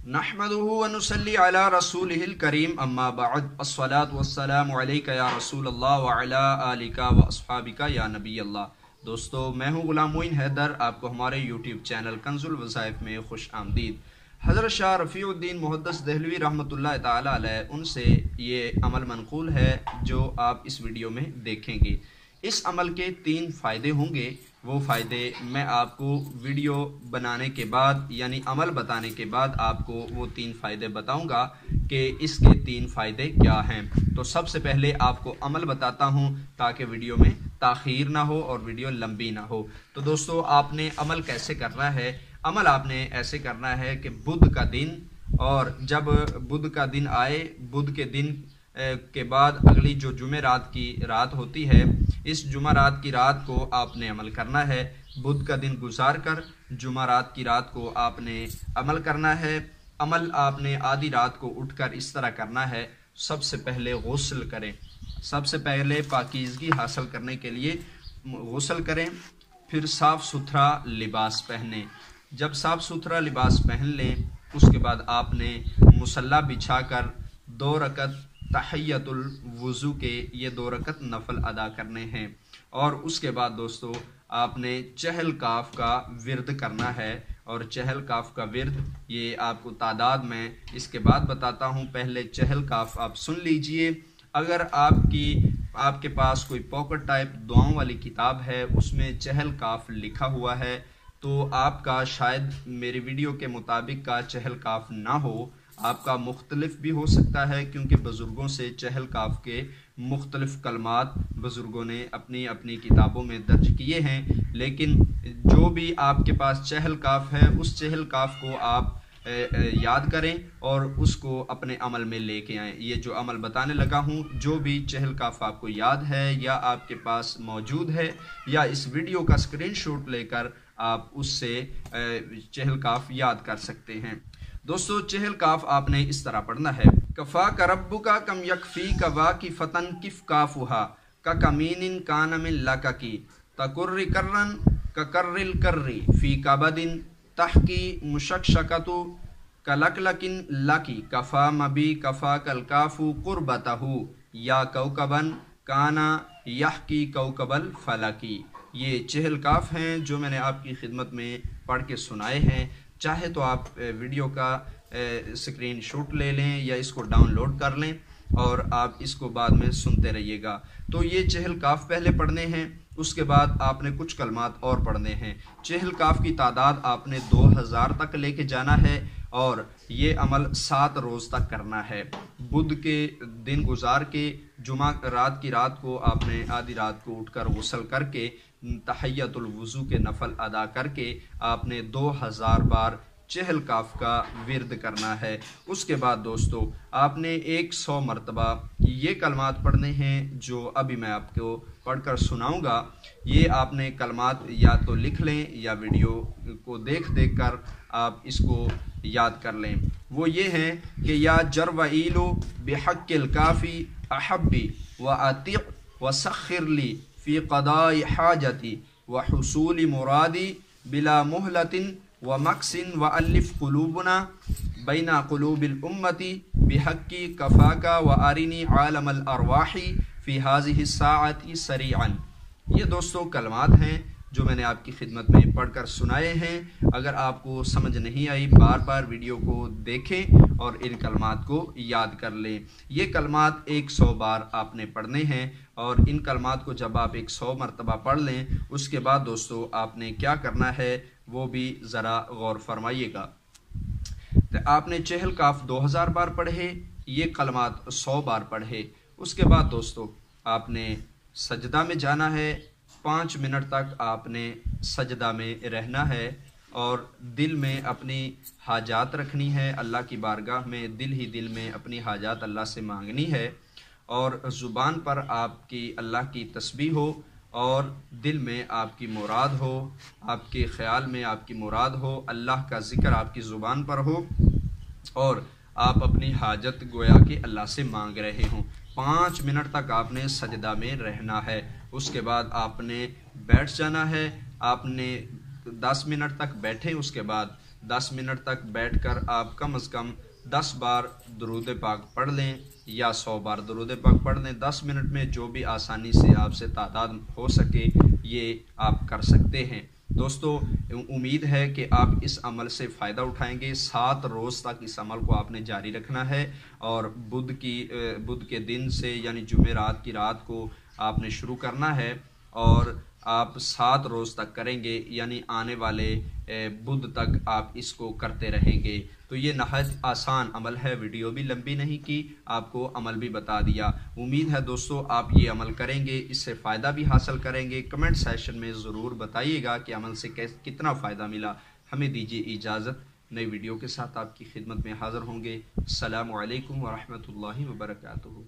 नहमदुहु व नुसल्ली अला रसूलिहिल करीम अम्मा बाद अस्सलातु वस्सलामु अलैका या रसूल अल्लाह व अला आलिका व अस्हाबिका या नबी अल्लाह। दोस्तों, मैं हूँ गुलाम मोइन हैदर। आपको हमारे यूट्यूब चैनल कंजुल वज़ाइफ में खुश आमदीद। हज़रत शाह रफ़ीउद्दीन मुहद्दिस दहलवी रहमतुल्लाह ताला अलैह उनसे ये अमल मनक़ूल है जो आप इस वीडियो में देखेंगे। इस अमल के 3 फ़ायदे होंगे। वो फ़ायदे मैं आपको वीडियो बनाने के बाद यानी अमल बताने के बाद आपको वो 3 फ़ायदे बताऊंगा कि इसके 3 फ़ायदे क्या हैं। तो सबसे पहले आपको अमल बताता हूं ताकि वीडियो में ताख़ीर ना हो और वीडियो लंबी ना हो। तो दोस्तों, आपने अमल कैसे करना है? अमल आपने ऐसे करना है कि बुध का दिन, और जब बुध का दिन आए, बुध के दिन के बाद अगली जो जुमेरात की रात होती है, इस जुमेरात की रात को आपने अमल करना है। बुध का दिन गुजार कर जुमेरात की रात को आपने अमल करना है। अमल आपने आधी रात को उठकर इस तरह करना है। सबसे पहले गुस्ल करें। सबसे पहले पाकीज़गी हासिल करने के लिए गुस्ल करें, फिर साफ़ सुथरा लिबास पहनें। जब साफ़ सुथरा लिबास पहन लें, उसके बाद आपने मुसल्ला बिछाकर 2 रकत तहियतुल वुज़ू के ये 2 रकत नफल अदा करने हैं। और उसके बाद दोस्तों, आपने चहल काफ का विर्द करना है। और चहल काफ का विर्द ये आपको तादाद में इसके बाद बताता हूँ। पहले चहल काफ आप सुन लीजिए। अगर आपके पास कोई पॉकेट टाइप दुआओं वाली किताब है, उसमें चहल काफ लिखा हुआ है, तो आपका शायद मेरे वीडियो के मुताबिक का चहल काफ ना हो, आपका मुख्तलिफ भी हो सकता है, क्योंकि बुज़ुर्गों से चहल काफ के मुख्तलिफ कलमात बुज़ुर्गों ने अपनी अपनी किताबों में दर्ज किए हैं। लेकिन जो भी आपके पास चहल काफ है, उस चहल काफ को आप याद करें और उसको अपने अमल में लेके आएँ। ये जो अमल बताने लगा हूँ, जो भी चहल काफ आपको याद है या आपके पास मौजूद है, या इस वीडियो का स्क्रीनशॉट लेकर आप उससे चहल काफ याद कर सकते हैं। दोस्तों, चहल काफ आपने इस तरह पढ़ना है। कफ़ा का रब्बु का कम यकफ़ी का वाकी फ़तन किफ़ काफ़ुहा का कमीनिन कान मिन लका की तकुर्रि कर्रन का कर्रिल कर्री फ़ी कबदिन तहकी मुशक्शकतु कलकलकिन लकी कफ़ा मबी कफ़ा कल काफ़ु कुर्बतहु या कौकबन काना यहकी कौकबल फलकी। ये चहल काफ हैं जो मैंने आपकी खिदमत में पढ़ के सुनाए हैं। चाहे तो आप वीडियो का स्क्रीन शॉट ले लें या इसको डाउनलोड कर लें और आप इसको बाद में सुनते रहिएगा। तो ये चहल काफ पहले पढ़ने हैं, उसके बाद आपने कुछ कलमात और पढ़ने हैं। चहल काफ की तादाद आपने 2000 तक लेके जाना है और ये अमल 7 रोज़ तक करना है। बुध के दिन गुजार के जुमा रात की रात को आपने आधी रात को उठकर गुस्ल करके तहियतुल वुज़ू के नफल अदा करके आपने 2000 बार चहल काफ का विर्द करना है। उसके बाद दोस्तों, आपने 100 मरतबा ये कलमात पढ़ने हैं जो अभी मैं आपको पढ़कर सुनाऊंगा। ये आपने कलमात या तो लिख लें या वीडियो को देख कर आप इसको याद कर लें। वो ये हैं कि या जरवईलो बिहक्किल काफ़ी अहब्बी व अतिक व सखिरली फ़ी क़दाई हाजती व हुसूली मुरादी बिला मुहलतिन व मक्सिन व अलिफ क़ुलूबना बैना क़ुलूबिल उम्मती बिहक्की कफ़ाका व अरिनी आलमल अरवाही फ़ी हाज़िहि साअती सरीअन। ये दोस्तों कलमात हैं जो मैंने आपकी खिदमत में पढ़कर सुनाए हैं। अगर आपको समझ नहीं आई, बार बार वीडियो को देखें और इन कलमात को याद कर लें। ये कलमात 100 बार आपने पढ़ने हैं और इन कलमात को जब आप 100 मरतबा पढ़ लें, उसके बाद दोस्तों आपने क्या करना है वो भी ज़रा गौर फरमाइएगा। तो आपने चहल काफ 2000 बार पढ़े, ये कलमात 100 बार पढ़े। उसके बाद दोस्तों आपने सजदा में जाना है। 5 मिनट तक आपने सजदा में रहना है और दिल में अपनी हाजात रखनी है। अल्लाह की बारगाह में दिल ही दिल में अपनी हाजात अल्लाह से मांगनी है और ज़ुबान पर आपकी अल्लाह की तस्बीह हो और दिल में आपकी मुराद हो, आपके ख़याल में आपकी मुराद हो, अल्लाह का ज़िक्र आपकी ज़ुबान पर हो और आप अपनी हाजत गोया कि अल्लाह से मांग रहे हों। 5 मिनट तक आपने सजदा में रहना है। उसके बाद आपने बैठ जाना है। आपने 10 मिनट तक बैठे, उसके बाद 10 मिनट तक बैठकर आप कम से कम 10 बार दुरूद पाक पढ़ लें या 100 बार दुरूद पाक पढ़ लें। 10 मिनट में जो भी आसानी से आपसे तादाद हो सके ये आप कर सकते हैं। दोस्तों उम्मीद है कि आप इस अमल से फ़ायदा उठाएंगे। 7 रोज़ तक इस अमल को आपने जारी रखना है और बुध के दिन से यानी जुमेरात की रात को आपने शुरू करना है और आप 7 रोज़ तक करेंगे, यानी आने वाले बुध तक आप इसको करते रहेंगे। तो ये नहायत आसान अमल है, वीडियो भी लंबी नहीं की, आपको अमल भी बता दिया। उम्मीद है दोस्तों आप ये अमल करेंगे, इससे फ़ायदा भी हासिल करेंगे। कमेंट सेशन में ज़रूर बताइएगा कि अमल से कितना फ़ायदा मिला। हमें दीजिए इजाज़त, नई वीडियो के साथ आपकी खिदमत में हाज़िर होंगे। अस्सलामु अलैकुम व रहमतुल्लाहि व बरकातुहू।